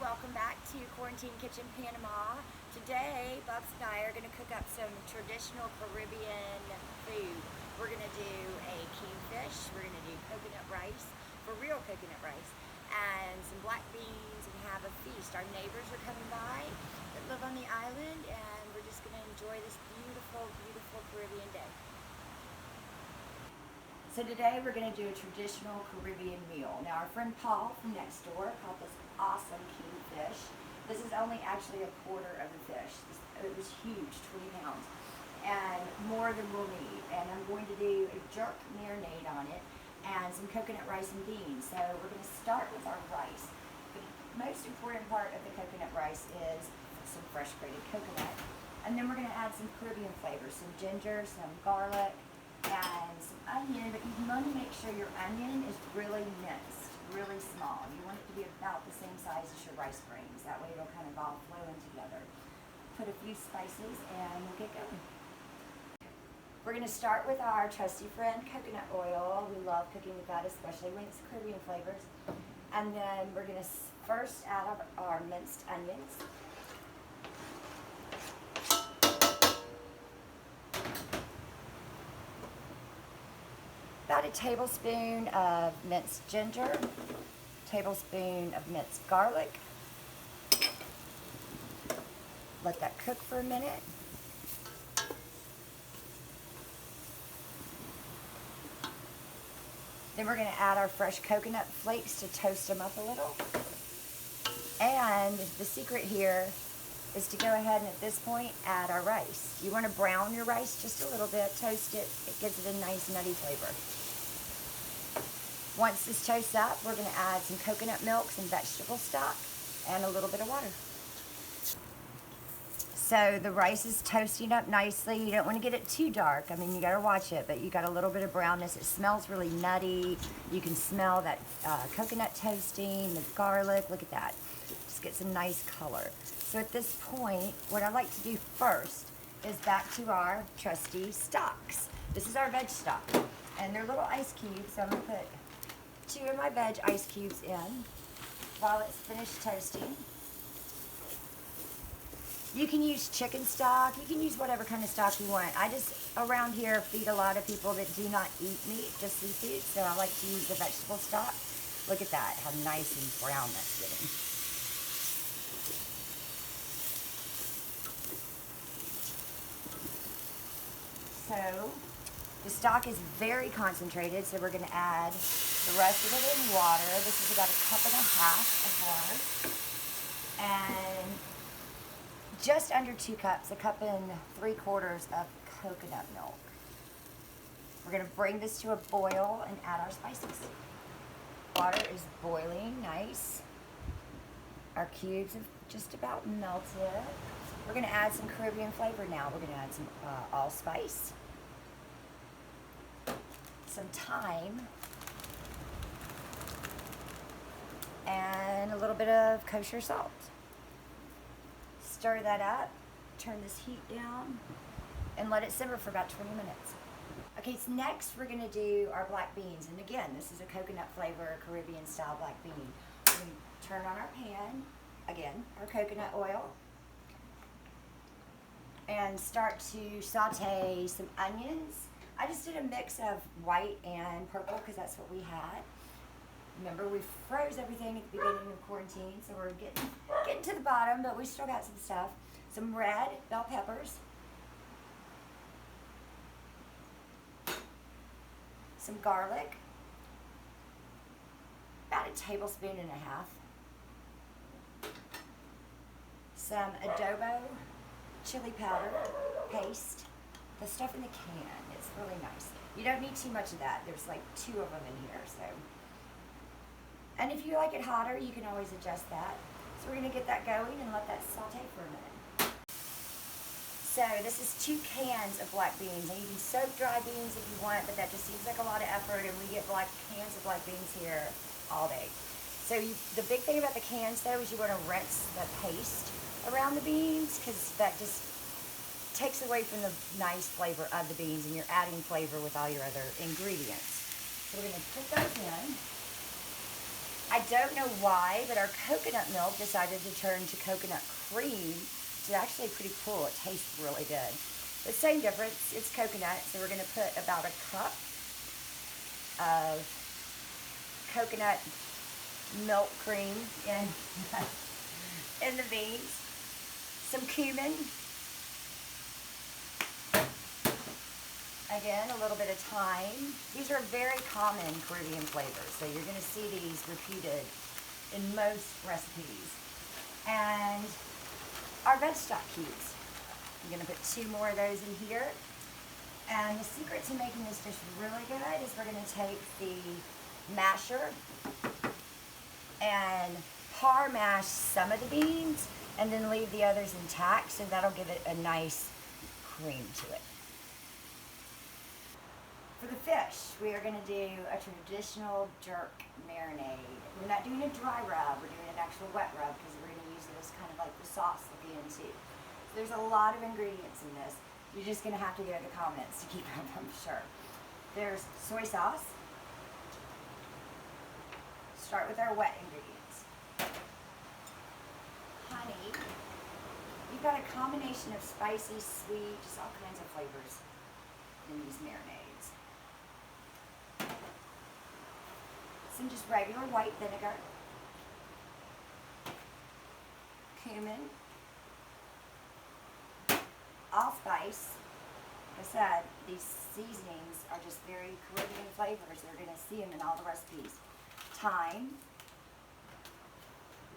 welcome back to Quarantine Kitchen Panama. Today, Bubs and I are going to cook up some traditional Caribbean food. We're going to do a kingfish, we're going to do coconut rice, for real coconut rice, and some black beans and have a feast. Our neighbors are coming by that live on the island, and we're just going to enjoy this beautiful, beautiful Caribbean day. So today we're going to do a traditional Caribbean meal. Now our friend Paul from next door caught this awesome kingfish. This is only actually a quarter of the fish. It was huge, 20 pounds, and more than we'll need. And I'm going to do a jerk marinade on it and some coconut rice and beans. So we're going to start with our rice. The most important part of the coconut rice is some fresh grated coconut. And then we're going to add some Caribbean flavors, some ginger, some garlic, and some onion, but you want to make sure your onion is really minced, really small. You want it to be about the same size as your rice grains. That way it'll kind of all flow in together. Put a few spices and we'll get going. We're going to start with our trusty friend, coconut oil. We love cooking with that, especially when it's Caribbean flavors. And then we're going to first add our minced onions. About a tablespoon of minced ginger, tablespoon of minced garlic. Let that cook for a minute. Then we're going to add our fresh coconut flakes to toast them up a little. And the secret here is to go ahead and at this point add our rice. You want to brown your rice just a little bit, toast it, it gives it a nice nutty flavor. Once this toasts up, we're going to add some coconut milk, some vegetable stock, and a little bit of water. So the rice is toasting up nicely. You don't want to get it too dark. I mean, you got to watch it, but you got a little bit of brownness. It smells really nutty. You can smell that coconut toasting, the garlic. Look at that. Just get some nice color. So at this point, what I like to do first is back to our trusty stocks. This is our veg stock, and they're little ice cubes. So I'm going to put 2 of my veg ice cubes in while it's finished toasting. You can use chicken stock. You can use whatever kind of stock you want. I just, around here, feed a lot of people that do not eat meat, just seafood, so I like to use the vegetable stock. Look at that, how nice and brown that's getting. So, the stock is very concentrated, so we're going to add the rest of it in water. This is about 1.5 cups of water. And just under 2 cups, 1 3/4 cups of coconut milk. We're going to bring this to a boil and add our spices. Water is boiling nice. Our cubes have just about melted. We're going to add some Caribbean flavor now. We're going to add some allspice, some thyme, and a little bit of kosher salt. Stir that up, turn this heat down, and let it simmer for about 20 minutes. Okay, so next we're going to do our black beans. And again, this is a coconut flavor, Caribbean style black bean. We're going to turn on our pan, again, our coconut oil, and start to saute some onions. I just did a mix of white and purple because that's what we had. Remember, we froze everything at the beginning of quarantine, so we're getting to the bottom, but we still got some stuff. Some red bell peppers, some garlic, about 1.5 tablespoons, some adobo chili powder paste, the stuff in the can. It's really nice. You don't need too much of that. There's like 2 of them in here, so. And if you like it hotter, you can always adjust that. So we're going to get that going and let that saute for a minute. So this is 2 cans of black beans. And you can soak dry beans if you want, but that just seems like a lot of effort, and we get cans of black beans here all day. So the big thing about the cans, though, is you want to rinse the paste around the beans, because that just takes away from the nice flavor of the beans, and you're adding flavor with all your other ingredients. So we're going to put those in. I don't know why, but our coconut milk decided to turn to coconut cream. It's actually pretty cool. It tastes really good. The same difference, it's coconut, so we're going to put about a cup of coconut milk cream in, in the beans. Some cumin. Again, a little bit of thyme. These are very common Caribbean flavors, so you're going to see these repeated in most recipes. And our veg stock cubes. I'm going to put 2 more of those in here. And the secret to making this dish really good is we're going to take the masher and par mash some of the beans and then leave the others intact, so that'll give it a nice cream to it. For the fish, we are going to do a traditional jerk marinade. We're not doing a dry rub, we're doing an actual wet rub because we're going to use it as kind of like the sauce at the end too. So there's a lot of ingredients in this. You're just going to have to go to the comments to keep up, I'm sure. There's soy sauce. Start with our wet ingredients. Honey. You've got a combination of spicy, sweet, just all kinds of flavors in these marinades. Some just regular white vinegar, cumin, allspice. Like I said, these seasonings are just very Caribbean flavors. They're going to see them in all the recipes. Thyme,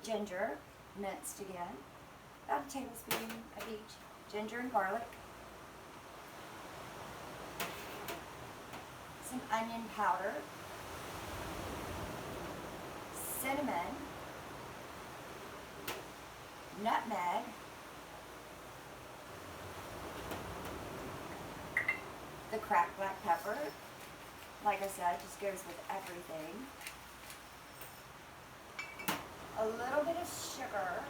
ginger, minced again, about a tablespoon of each. Ginger and garlic, some onion powder, cinnamon, nutmeg, the cracked black pepper. Like I said, just goes with everything. A little bit of sugar.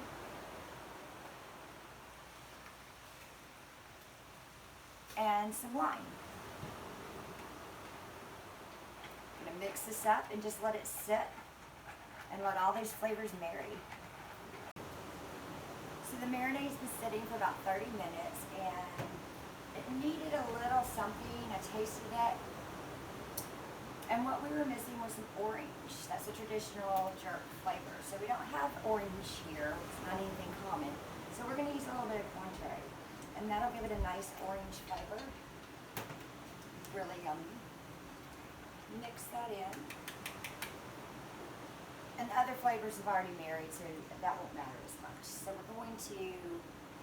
And some lime. I'm going to mix this up and just let it sit and let all those flavors marry. So the marinade's been sitting for about 30 minutes and it needed a little something. I tasted it. And what we were missing was some orange. That's a traditional jerk flavor. So we don't have orange here. It's not anything common. So we're going to use a little bit of Cointreau. And that'll give it a nice orange flavor. Really yummy. Mix that in. And the other flavors have already married, so that won't matter as much. So we're going to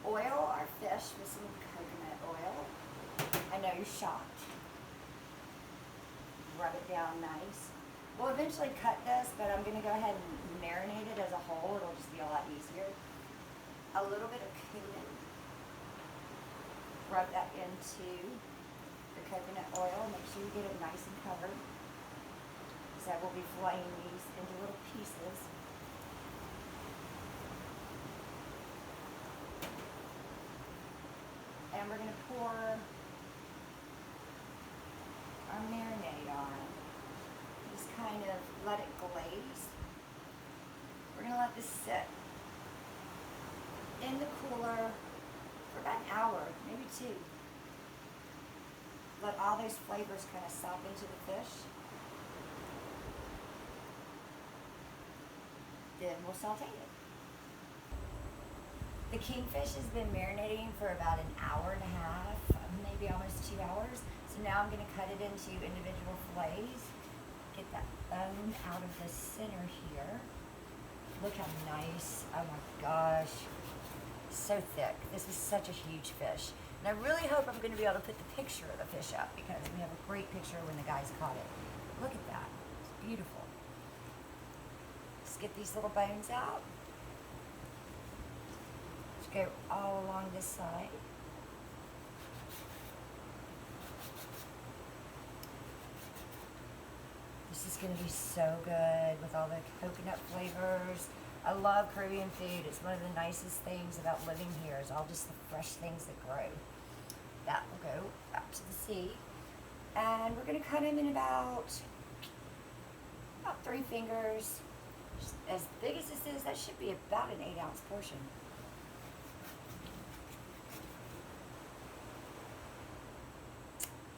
oil our fish with some coconut oil. I know you're shocked. Rub it down nice. We'll eventually cut this, but I'm going to go ahead and marinate it as a whole. It'll just be a lot easier. A little bit of cumin. Rub that into the coconut oil. Make sure you get it nice and covered. So we'll be filleting these into little pieces. And we're going to pour our marinade on. Just kind of let it glaze. We're going to let this sit in the cooler for about an hour, maybe 2. Let all those flavors kind of sop into the fish. Then we'll saute it. The kingfish has been marinating for about an hour and a half, maybe almost 2 hours. So now I'm going to cut it into individual fillets. Get that bone out of the center here. Look how nice. Oh my gosh. So thick. This is such a huge fish. And I really hope I'm going to be able to put the picture of the fish up because we have a great picture when the guys caught it. Look at that. It's beautiful. Just get these little bones out. Just go all along this side. This is going to be so good with all the coconut flavors. I love Caribbean food. It's one of the nicest things about living here is all just the fresh things that grow. That will go out to the sea. And we're going to cut them in about 3 fingers, As big as this is, that should be about an 8-ounce portion.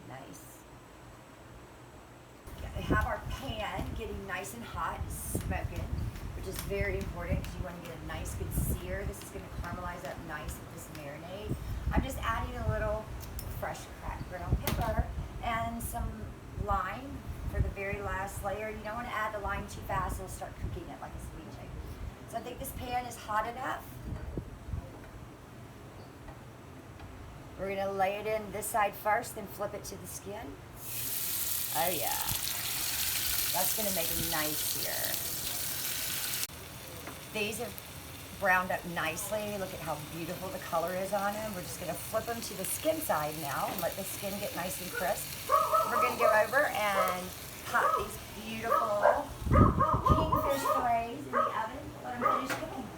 Nice. Have our pan getting nice and hot, smoking, which is very important because you want to get a nice good sear. This is going to caramelize up nice with this marinade. I'm just adding a little fresh cracked ground pepper and some lime for the very last layer. You don't want to add the lime too fast, it'll start cooking it like a sweet cake. So I think this pan is hot enough. We're going to lay it in this side first, then flip it to the skin. Oh yeah. That's going to make it nice sear. These have browned up nicely. Look at how beautiful the color is on them. We're just going to flip them to the skin side now and let the skin get nice and crisp. We're going to go over and pop these beautiful kingfish fillets in the oven. Let them finish cooking.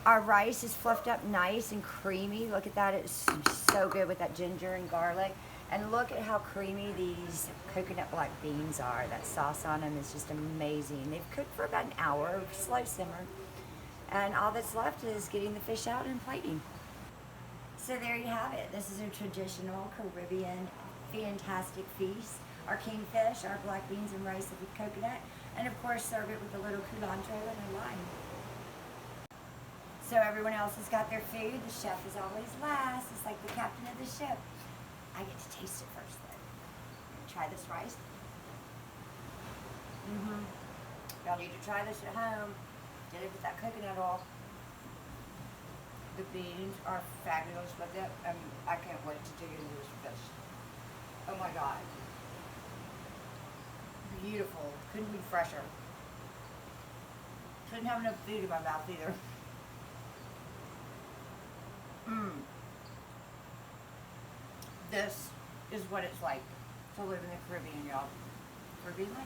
Our rice is fluffed up nice and creamy. Look at that. It's so good with that ginger and garlic. And look at how creamy these coconut black beans are. That sauce on them is just amazing. They've cooked for about an hour, slow simmer. And all that's left is getting the fish out and plating. So there you have it. This is a traditional Caribbean fantastic feast. Our kingfish, our black beans and rice with coconut, and of course serve it with a little culantro and a lime. So everyone else has got their food. The chef is always last. It's like the captain of the ship. I get to taste it first though. Try this rice. Y'all need to try this at home. Get it with that coconut oil. The beans are fabulous with it. I can't wait to dig into this fish. Oh my God. Beautiful. Couldn't be fresher. Couldn't have enough food in my mouth either. This is what it's like to live in the Caribbean, y'all. Caribbean life.